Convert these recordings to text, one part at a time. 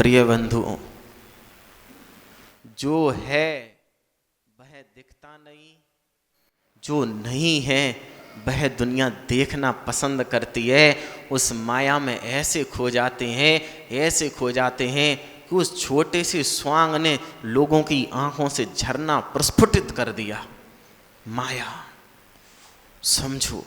प्रिय बंधुओं, जो है वह दिखता नहीं, जो नहीं है वह दुनिया देखना पसंद करती है। उस माया में ऐसे खो जाते हैं कि उस छोटे से स्वांग ने लोगों की आंखों से झरना प्रस्फुटित कर दिया। माया समझो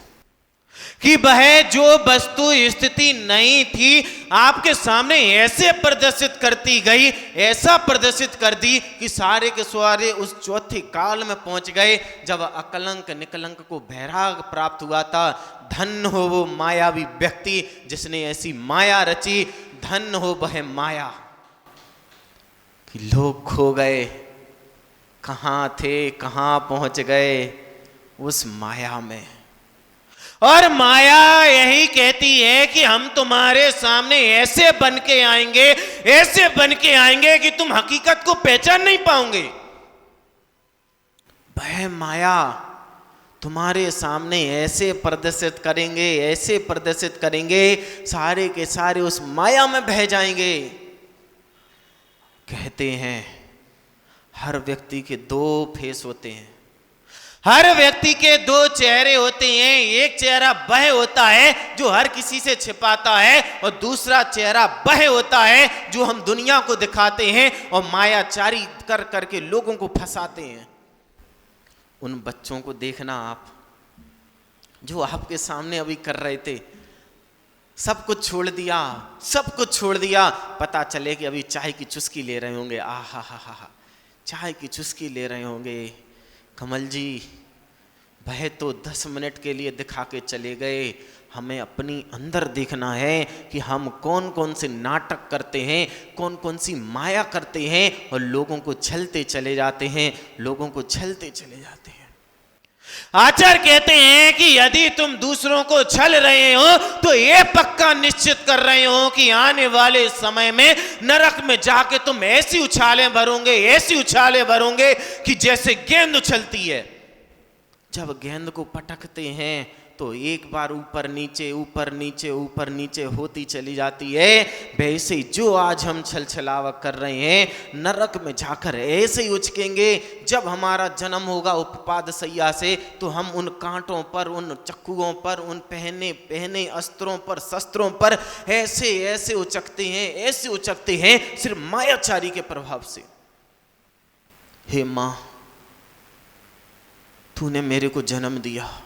कि वह जो वस्तु स्थिति नहीं थी आपके सामने ऐसे प्रदर्शित करती गई, ऐसा प्रदर्शित कर दी कि सारे के सारे उस चौथे काल में पहुंच गए जब अकलंक निकलंक को वैराग प्राप्त हुआ था। धन्य हो वो मायावी व्यक्ति जिसने ऐसी माया रची, धन्य हो वह माया। कि लोग खो गए, कहाँ थे, कहाँ पहुंच गए, उस माया में। और माया यही कहती है कि हम तुम्हारे सामने ऐसे बन के आएंगे कि तुम हकीकत को पहचान नहीं पाओगे। वह माया तुम्हारे सामने ऐसे प्रदर्शित करेंगे, सारे के सारे उस माया में बह जाएंगे। कहते हैं हर व्यक्ति के दो फेस होते हैं, हर व्यक्ति के दो चेहरे होते हैं। एक चेहरा वह होता है जो हर किसी से छिपाता है, और दूसरा चेहरा वह होता है जो हम दुनिया को दिखाते हैं और मायाचारी कर करके लोगों को फंसाते हैं। उन बच्चों को देखना आप, जो आपके सामने अभी कर रहे थे, सब कुछ छोड़ दिया, पता चले कि अभी चाय की चुस्की ले रहे होंगे। चाय की चुस्की ले रहे होंगे। कमल जी वह तो 10 मिनट के लिए दिखा के चले गए। हमें अपनी अंदर देखना है कि हम कौन कौन से नाटक करते हैं, कौन कौन सी माया करते हैं, और लोगों को छलते चले जाते हैं। आचार्य कहते हैं कि यदि तुम दूसरों को छल रहे हो तो ये पक्का निश्चित कर रहे हो कि आने वाले समय में नरक में जाके तुम ऐसी उछालें भरोगे कि जैसे गेंद उछलती है। जब गेंद को पटकते हैं तो एक बार ऊपर नीचे होती चली जाती है। वैसे जो आज हम छलछलावा कर रहे हैं, नरक में जाकर ऐसे ही उचकेंगे। जब हमारा जन्म होगा उपपाद सैया से, तो हम उन कांटों पर, उन चक्कुओं पर, उन पहने अस्त्रों पर, शस्त्रों पर ऐसे उचकते हैं सिर्फ मायाचारी के प्रभाव से। हे माँ, तूने मेरे को जन्म दिया।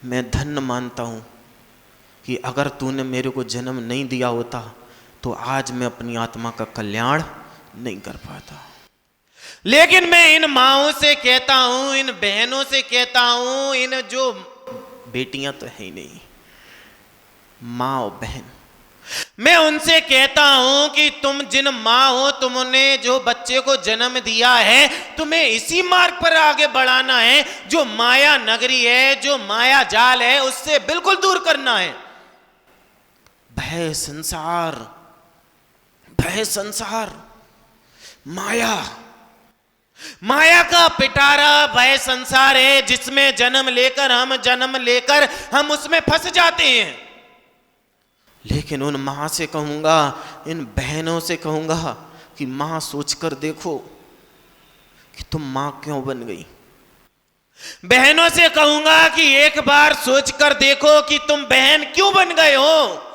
मैं धन्य मानता हूं कि अगर तूने मेरे को जन्म नहीं दिया होता तो आज मैं अपनी आत्मा का कल्याण नहीं कर पाता। लेकिन मैं इन माँओं से कहता हूं, इन बहनों से कहता हूं, इन जो बेटियां तो है ही नहीं, माँ और बहन, मैं उनसे कहता हूं कि तुम जिन माँ हो, तुमने जो बच्चे को जन्म दिया है, तुम्हें इसी मार्ग पर आगे बढ़ाना है। जो माया नगरी है, जो माया जाल है, उससे बिल्कुल दूर करना है। भय संसार, माया का पिटारा भय संसार है, जिसमें जन्म लेकर हम उसमें फंस जाते हैं। लेकिन उन माँ से कहूंगा, इन बहनों से कहूंगा कि माँ सोचकर देखो कि तुम माँ क्यों बन गई। बहनों से कहूंगा कि एक बार सोचकर देखो कि तुम बहन क्यों बन गए हो।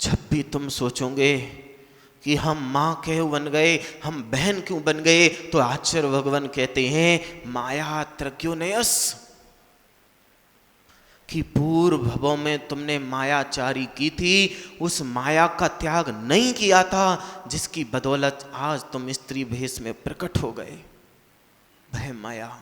जब भी तुम सोचोगे कि हम माँ क्यों बन गए, हम बहन क्यों बन गए, तो आचार्य भगवान कहते हैं माया त्रग्योनयस, कि पूर्व भवों में तुमने मायाचारी की थी, उस माया का त्याग नहीं किया था, जिसकी बदौलत आज तुम स्त्री भेष में प्रकट हो गए। वह माया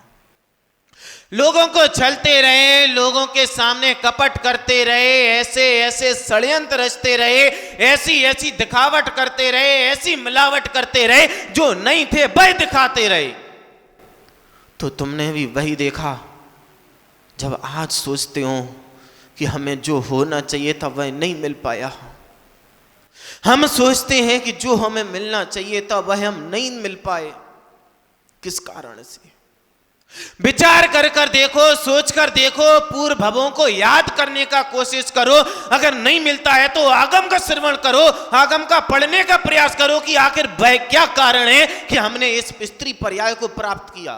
लोगों को छलते रहे, लोगों के सामने कपट करते रहे, ऐसे षड्यंत्र रचते रहे, ऐसी दिखावट करते रहे, ऐसी मिलावट करते रहे, जो नहीं थे वह दिखाते रहे। तो तुमने भी वही देखा। जब आज सोचते हो कि हमें जो होना चाहिए था वह नहीं मिल पाया, हम सोचते हैं कि जो हमें मिलना चाहिए था वह हम नहीं मिल पाए, किस कारण से? विचार कर कर देखो, सोच कर देखो, पूर्व भवों को याद करने का कोशिश करो। अगर नहीं मिलता है तो आगम का श्रवण करो, आगम का पढ़ने का प्रयास करो कि आखिर वह क्या कारण है कि हमने इस स्त्री पर्याय को प्राप्त किया।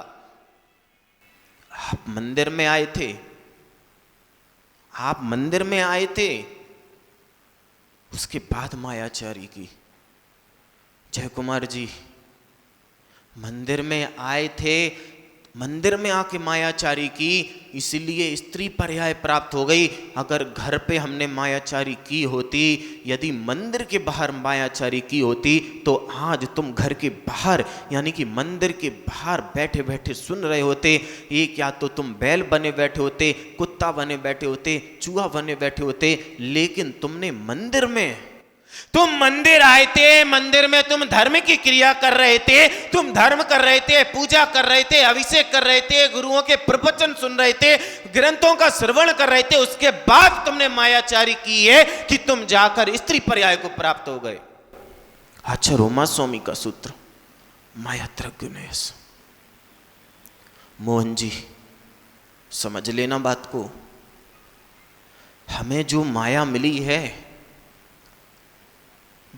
आप मंदिर में आए थे, आप मंदिर में आए थे, उसके बाद मायाचारी की। जय कुमार जी मंदिर में आए थे, मंदिर में आके मायाचारी की, इसलिए स्त्री पर्याय प्राप्त हो गई। अगर घर पे हमने मायाचारी की होती, यदि मंदिर के बाहर मायाचारी की होती, तो आज तुम घर के बाहर यानी कि मंदिर के बाहर बैठे बैठे सुन रहे होते। एक या तो तुम बैल बने बैठे होते, कुत्ता बने बैठे होते, चूहा बने बैठे होते, लेकिन तुमने मंदिर में, तुम मंदिर आए थे, मंदिर में तुम धर्म की क्रिया कर रहे थे, तुम धर्म कर रहे थे, पूजा कर रहे थे, अभिषेक कर रहे थे, गुरुओं के प्रवचन सुन रहे थे, ग्रंथों का श्रवण कर रहे थे। उसके बाद तुमने मायाचारी की है कि तुम जाकर स्त्री पर्याय को प्राप्त हो गए। अच्छा, रोमा स्वामी का सूत्र मायात्रज्ञ मोहन जी समझ लेना बात को। हमें जो माया मिली है,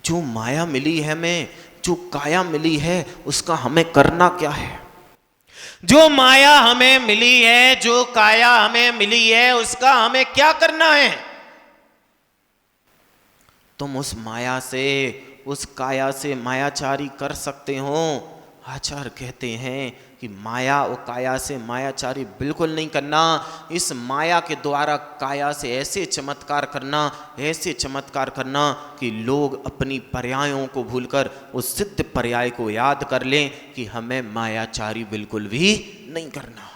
जो माया मिली है, हमें जो काया मिली है, उसका हमें करना क्या है। जो माया हमें मिली है, जो काया हमें मिली है, उसका हमें क्या करना है। तुम उस माया से, उस काया से मायाचारी कर सकते हो। आचार्य कहते हैं कि माया और काया से मायाचारी बिल्कुल नहीं करना। इस माया के द्वारा काया से ऐसे चमत्कार करना, ऐसे चमत्कार करना कि लोग अपनी पर्यायों को भूलकर उस सिद्ध पर्याय को याद कर लें कि हमें मायाचारी बिल्कुल भी नहीं करना।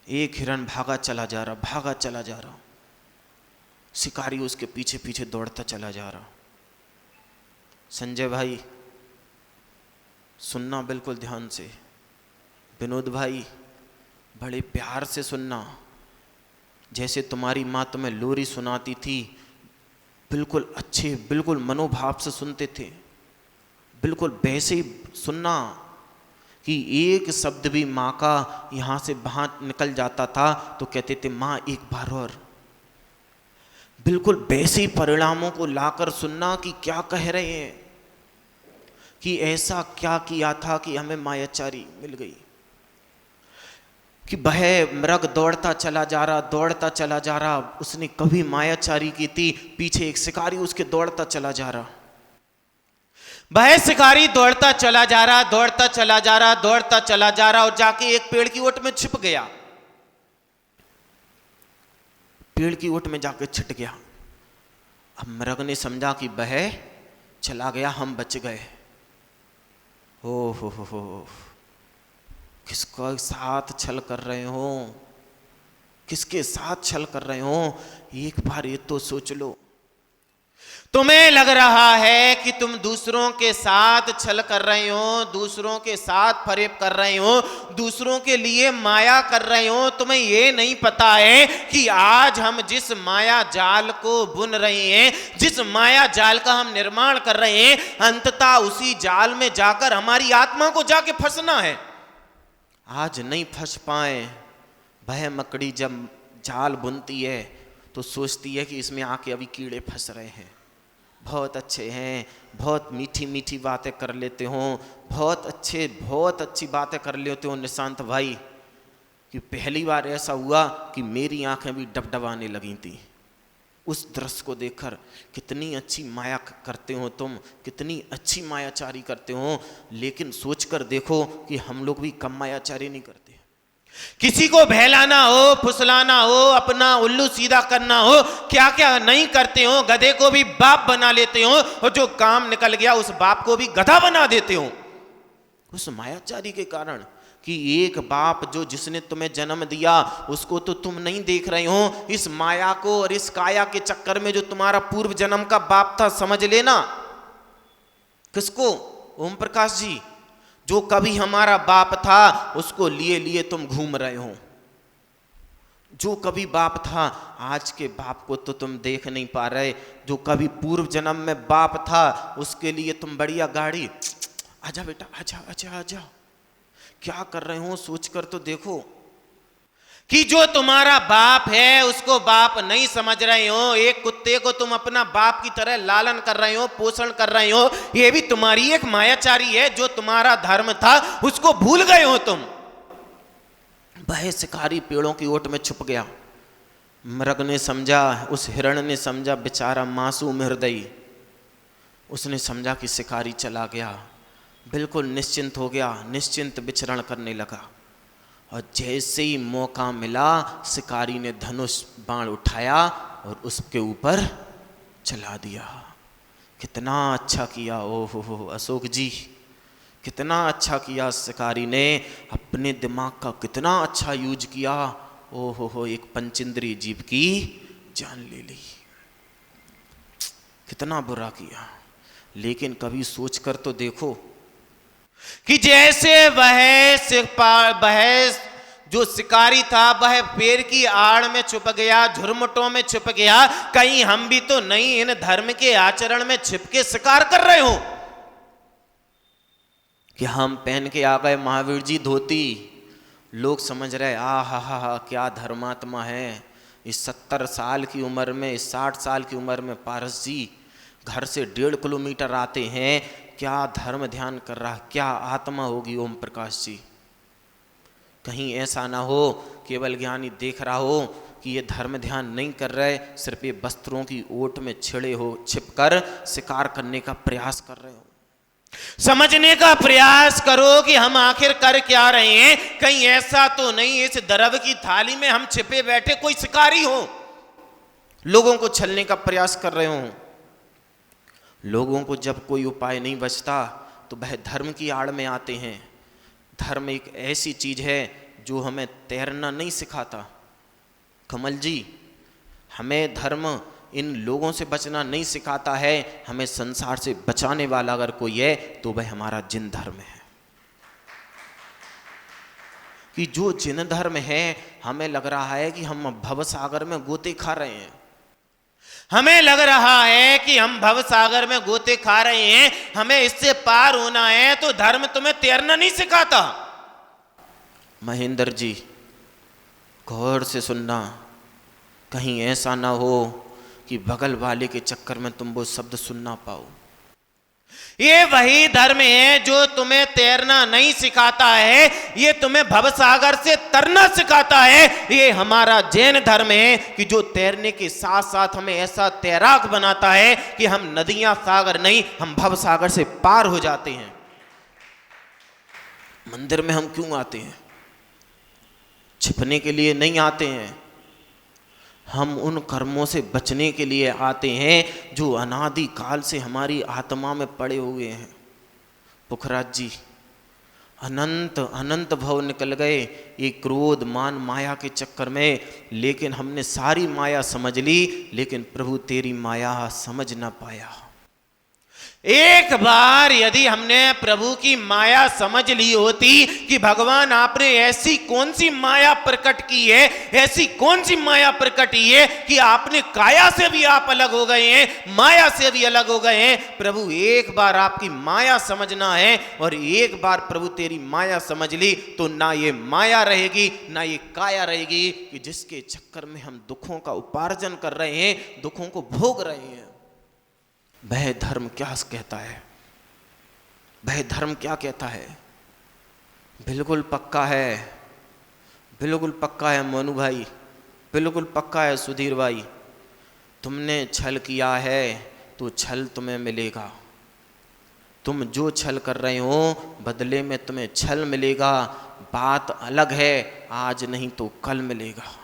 एक हिरण भागा चला जा रहा, भागा चला जा रहा, शिकारी उसके पीछे पीछे दौड़ता चला जा रहा। संजय भाई सुनना बिल्कुल ध्यान से, विनोद भाई बड़े प्यार से सुनना। जैसे तुम्हारी माँ तुम्हें लोरी सुनाती थी, बिल्कुल अच्छे, बिल्कुल मनोभाव से सुनते थे, बिल्कुल वैसे ही सुनना कि एक शब्द भी माँ का यहाँ से बाहर निकल जाता था तो कहते थे माँ एक बार और। बिल्कुल वैसे ही परिणामों को लाकर सुनना कि क्या कह रहे हैं, कि ऐसा क्या किया था कि हमें मायाचारी मिल गई। कि वह मृग दौड़ता चला जा रहा, दौड़ता चला जा रहा, उसने कभी मायाचारी की थी, पीछे एक शिकारी उसके दौड़ता चला जा रहा। वह शिकारी दौड़ता चला जा रहा, दौड़ता चला जा रहा, दौड़ता चला जा रहा, और जाके एक पेड़ की ओट में छिप गया। पेड़ की ओट में जाके छिप गया। अब मृग ने समझा कि वह चला गया, हम बच गए। हो किसके साथ छल कर रहे हो, किसके साथ छल कर रहे हो, एक बार ये तो सोच लो। तुम्हें लग रहा है कि तुम दूसरों के साथ छल कर रहे हो, दूसरों के साथ फरेब कर रहे हो, दूसरों के लिए माया कर रहे हो। तुम्हें ये नहीं पता है कि आज हम जिस माया जाल को बुन रहे हैं, जिस माया जाल का हम निर्माण कर रहे हैं, अंततः उसी जाल में जाकर हमारी आत्मा को जाके फंसना है। आज नहीं फंस पाए। वह मकड़ी जब जाल बुनती है तो सोचती है कि इसमें आके अभी कीड़े फंस रहे हैं, बहुत अच्छे हैं, बहुत मीठी मीठी बातें कर लेते हो, बहुत अच्छी बातें कर लेते हो निशांत भाई। कि पहली बार ऐसा हुआ कि मेरी आंखें भी डबडबाने लगी थी उस दृश्य को देखकर। कितनी अच्छी माया करते हो तुम, कितनी अच्छी मायाचारी करते हो, लेकिन सोचकर देखो कि हम लोग भी कम मायाचारी नहीं करते। किसी को बहलाना हो, फुसलाना हो, अपना उल्लू सीधा करना हो, क्या क्या नहीं करते हो। गधे को भी बाप बना लेते हो, और जो काम निकल गया उस बाप को भी गधा बना देते हो उस मायाचारी के कारण। कि एक बाप जो जिसने तुम्हें जन्म दिया उसको तो तुम नहीं देख रहे हो, इस माया को और इस काया के चक्कर में जो तुम्हारा पूर्व जन्म का बाप था, समझ लेना। किसको? ओम प्रकाश जी, जो कभी हमारा बाप था उसको लिए लिए तुम घूम रहे हो। जो कभी बाप था, आज के बाप को तो तुम देख नहीं पा रहे। जो कभी पूर्व जन्म में बाप था उसके लिए तुम बढ़िया गाड़ी, आजा बेटा आजा आजा आजा, क्या कर रहे हो सोच कर तो देखो कि जो तुम्हारा बाप है उसको बाप नहीं समझ रहे हो, एक कुत्ते को तुम अपना बाप की तरह लालन कर रहे हो, पोषण कर रहे हो, ये भी तुम्हारी एक मायाचारी है। जो तुम्हारा धर्म था उसको भूल गए हो तुम। वह शिकारी पेड़ों की ओट में छुप गया। मृग ने समझा, उस हिरण ने समझा, बेचारा मासूम हृदय, उसने समझा कि शिकारी चला गया, बिल्कुल निश्चिंत हो गया, निश्चिंत विचरण करने लगा। और जैसे ही मौका मिला शिकारी ने धनुष बाण उठाया और उसके ऊपर चला दिया। कितना अच्छा किया, ओहो अशोक जी, कितना अच्छा किया शिकारी ने, अपने दिमाग का कितना अच्छा यूज किया। ओहो, एक पंचेंद्रिय जीव की जान ले ली, कितना बुरा किया। लेकिन कभी सोच कर तो देखो कि जैसे वह जो शिकारी था वह पेड़ की आड़ में छुप गया, झुरमुटों में छुप गया, कहीं हम भी तो नहीं इन धर्म के आचरण में छिप के शिकार कर रहे हो कि हम पहन के आ गए महावीर जी धोती, लोग समझ रहे हा क्या धर्मात्मा है। इस 70 साल की उम्र में, इस 60 साल की उम्र में पारस जी घर से 1.5 किलोमीटर आते हैं, क्या धर्म ध्यान कर रहा, क्या आत्मा होगी ओम प्रकाश जी। कहीं ऐसा ना हो केवल ज्ञानी देख रहा हो कि ये धर्म ध्यान नहीं कर रहे, सिर्फ ये वस्त्रों की ओट में छिड़े हो, छिपकर शिकार करने का प्रयास कर रहे हो। समझने का प्रयास करो कि हम आखिर कर क्या रहे हैं। कहीं ऐसा तो नहीं इस द्रव की थाली में हम छिपे बैठे कोई शिकारी हो, लोगों को छलने का प्रयास कर रहे हो। लोगों को जब कोई उपाय नहीं बचता तो वह धर्म की आड़ में आते हैं। धर्म एक ऐसी चीज है जो हमें तैरना नहीं सिखाता। कमल जी, हमें धर्म इन लोगों से बचना नहीं सिखाता है, हमें संसार से बचाने वाला अगर कोई है तो वह हमारा जिन धर्म है। कि जो जिन धर्म है, हमें लग रहा है कि हम भवसागर में गोते खा रहे हैं, हमें लग रहा है कि हम भवसागर में गोते खा रहे हैं, हमें इससे पार होना है, तो धर्म तुम्हें तैरना नहीं सिखाता। महेंद्र जी, गौर से सुनना, कहीं ऐसा ना हो कि बगल वाले के चक्कर में तुम वो शब्द सुन ना पाओ। ये वही धर्म है जो तुम्हें तैरना नहीं सिखाता है, ये तुम्हें भवसागर से तरना सिखाता है। ये हमारा जैन धर्म है कि जो तैरने के साथ साथ हमें ऐसा तैराक बनाता है कि हम नदियां सागर नहीं, हम भवसागर से पार हो जाते हैं। मंदिर में हम क्यों आते हैं? छिपने के लिए नहीं आते हैं, हम उन कर्मों से बचने के लिए आते हैं जो अनादि काल से हमारी आत्मा में पड़े हुए हैं। पुखराज जी, अनंत अनंत भव निकल गए ये क्रोध मान माया के चक्कर में, लेकिन हमने सारी माया समझ ली, लेकिन प्रभु तेरी माया समझ ना पाया। एक बार यदि हमने प्रभु की माया समझ ली होती कि भगवान आपने ऐसी कौन सी माया प्रकट की है, ऐसी कौन सी माया प्रकट की है कि आपने काया से भी आप अलग हो गए हैं, माया से भी अलग हो गए हैं। प्रभु एक बार आपकी माया समझना है, और एक बार प्रभु तेरी माया समझ ली तो ना ये माया रहेगी ना ये काया रहेगी कि जिसके चक्कर में हम दुखों का उपार्जन कर रहे हैं, दुखों को भोग रहे हैं। वह धर्म क्या कहता है? वह धर्म क्या कहता है? बिल्कुल पक्का है, बिल्कुल पक्का है मोनू भाई, बिल्कुल पक्का है सुधीर भाई। तुमने छल किया है तो छल तुम्हें मिलेगा। तुम जो छल कर रहे हो बदले में तुम्हें छल मिलेगा। बात अलग है, आज नहीं तो कल मिलेगा।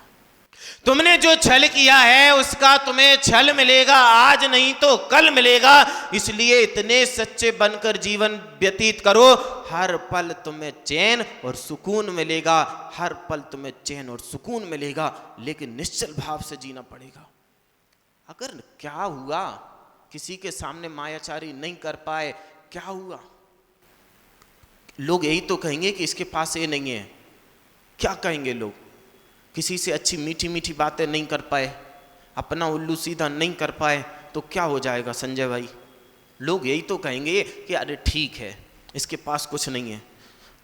तुमने जो छल किया है उसका तुम्हें छल मिलेगा, आज नहीं तो कल मिलेगा। इसलिए इतने सच्चे बनकर जीवन व्यतीत करो, हर पल तुम्हें चैन और सुकून मिलेगा, हर पल तुम्हें चैन और सुकून मिलेगा, लेकिन निश्चल भाव से जीना पड़ेगा। अगर क्या हुआ, किसी के सामने मायाचारी नहीं कर पाए, क्या हुआ? लोग यही तो कहेंगे कि इसके पास ये नहीं है। क्या कहेंगे लोग? किसी से अच्छी मीठी मीठी बातें नहीं कर पाए, अपना उल्लू सीधा नहीं कर पाए, तो क्या हो जाएगा संजय भाई? लोग यही तो कहेंगे कि अरे ठीक है, इसके पास कुछ नहीं है।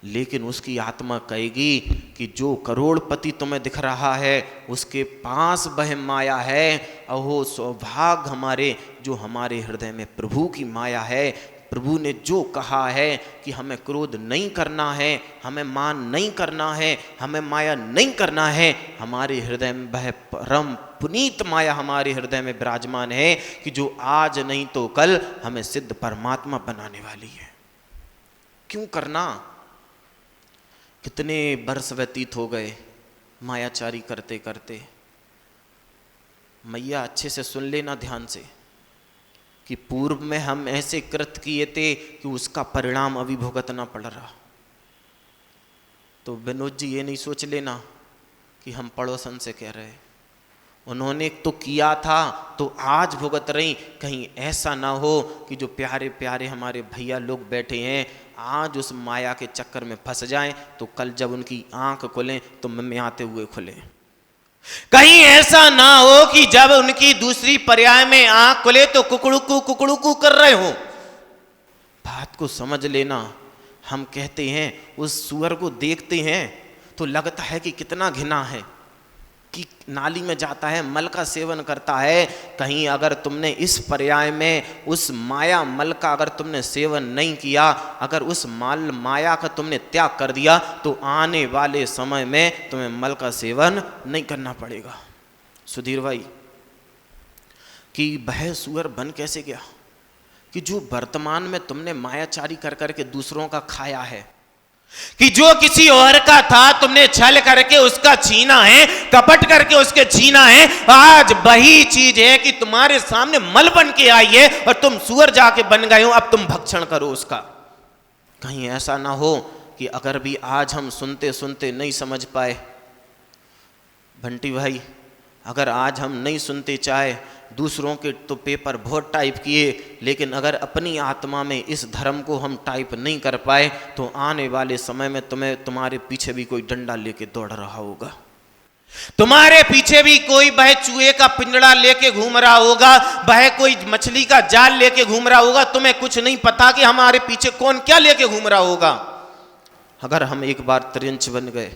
लेकिन उसकी आत्मा कहेगी कि जो करोड़पति तुम्हें दिख रहा है उसके पास वह माया है। अहो सौभाग्य हमारे जो हमारे हृदय में प्रभु की माया है। प्रभु ने जो कहा है कि हमें क्रोध नहीं करना है, हमें मान नहीं करना है, हमें माया नहीं करना है, हमारे हृदय में वह परम पुनीत माया हमारे हृदय में विराजमान है कि जो आज नहीं तो कल हमें सिद्ध परमात्मा बनाने वाली है। क्यों करना? कितने वर्ष व्यतीत हो गए मायाचारी करते करते। मैया अच्छे से सुन लेना ध्यान से कि पूर्व में हम ऐसे कृत किए थे कि उसका परिणाम अभी भुगतना पड़ रहा। तो विनोद जी ये नहीं सोच लेना कि हम पड़ोसन से कह रहे, उन्होंने तो किया था तो आज भुगत रही। कहीं ऐसा ना हो कि जो प्यारे प्यारे हमारे भैया लोग बैठे हैं आज उस माया के चक्कर में फंस जाएं तो कल जब उनकी आंख खुलें तो मिमियाते हुए खुले। कहीं ऐसा ना हो कि जब उनकी दूसरी पर्याय में आंख खुले तो कुकड़ुकू कर रहे हो। बात को समझ लेना। हम कहते हैं उस सुअर को देखते हैं तो लगता है कि कितना घिना है कि नाली में जाता है, मल का सेवन करता है। कहीं अगर तुमने इस पर्याय में उस माया मल का अगर तुमने सेवन नहीं किया, अगर उस माया का तुमने त्याग कर दिया तो आने वाले समय में तुम्हें मल का सेवन नहीं करना पड़ेगा। सुधीर भाई कि वह सुअर बन कैसे गया कि जो वर्तमान में तुमने मायाचारी कर करके दूसरों का खाया है, कि जो किसी और का था तुमने छल करके उसका छीना है, कपट करके उसके छीना है। आज वही चीज है कि तुम्हारे सामने मल बन के आई है और तुम सुअर जाके बन गए हो, अब तुम भक्षण करो उसका। कहीं ऐसा ना हो कि अगर भी आज हम सुनते सुनते नहीं समझ पाए, बंटी भाई अगर आज हम नहीं सुनते चाहे दूसरों के तो पेपर बहुत टाइप किए, लेकिन अगर अपनी आत्मा में इस धर्म को हम टाइप नहीं कर पाए तो आने वाले समय में तुम्हारे पीछे भी कोई डंडा लेके दौड़ रहा होगा, तुम्हारे पीछे भी कोई वह चूहे का पिंजड़ा लेके घूम रहा होगा, वह कोई मछली का जाल लेके घूम रहा होगा। तुम्हें कुछ नहीं पता कि हमारे पीछे कौन क्या लेके घूम रहा होगा। अगर हम एक बार त्रिंच बन गए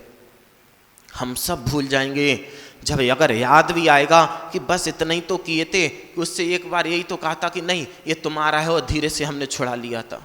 हम सब भूल जाएंगे। जब अगर याद भी आएगा कि बस इतना ही तो किए थे, उससे एक बार यही तो कहा था कि नहीं ये तुम्हारा है और धीरे से हमने छुड़ा लिया था।